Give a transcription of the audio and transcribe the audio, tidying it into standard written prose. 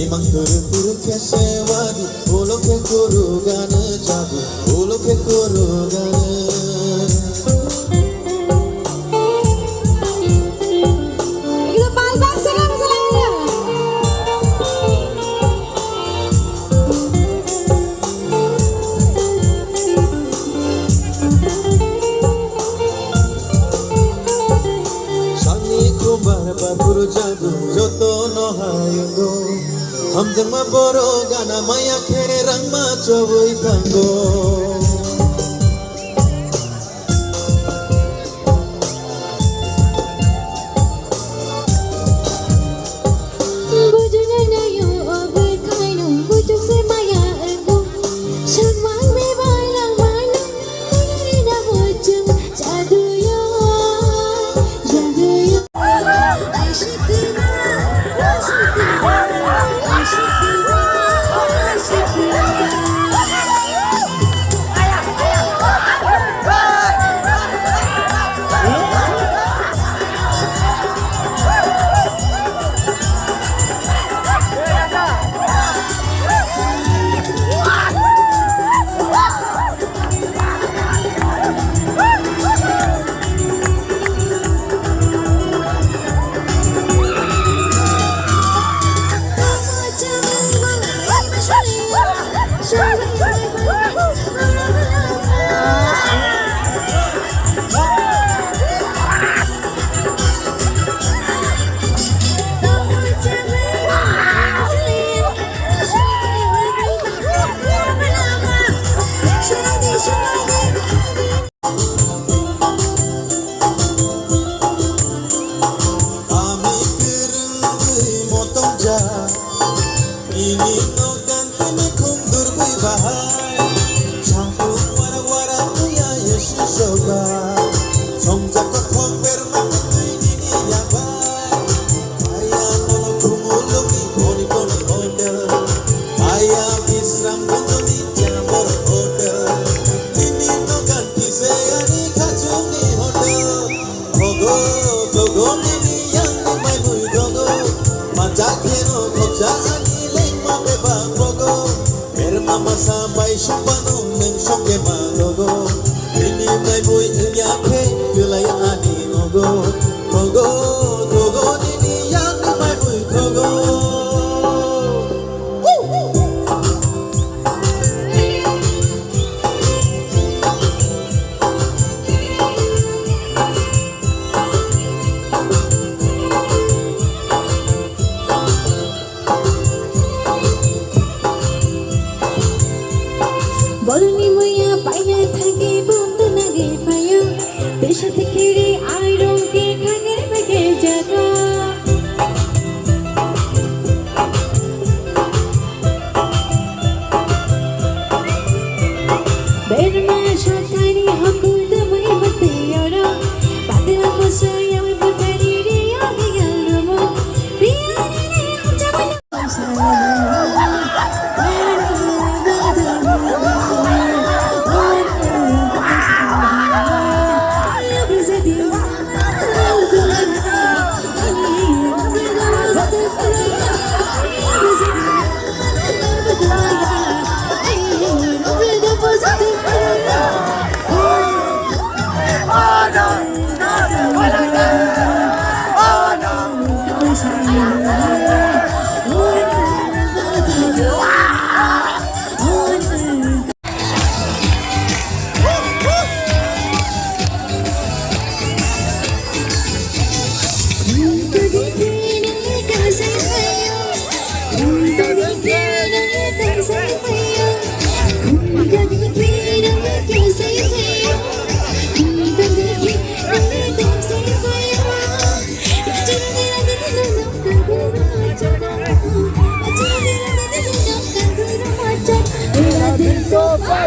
Memang turut-turut kesewadu Ulo ke kurugana jago Ulo ke kurugana Kita palbak sekarang selangnya Sangi kumbar baburu jago Joto no hayungo Hamzang maboro gana maya kerang macawai tango Ini no ganti me kundur bui bahai Campur wara-wara tuya yesu soba Songjak ko thong berma ini yabai Aya nono kumulungi boni boni hotel Aya bisram bunduni jamor hotel Ini no ganti seyani kachungi hotel Togo, togo nini yang mai bui togo Majak heno khopjaan Mama sampai sumpano neng soke malogo ini mai boy nyake wilayah ani mogo mogo togo ini yang mai boy togo Boloni moya paina thage bumtu nage payo Desha tekere iron ke khagere bage jaga Berma shotani haku damai mate yoro Padra kosoya we putari re yagi galmo Priyani re jamana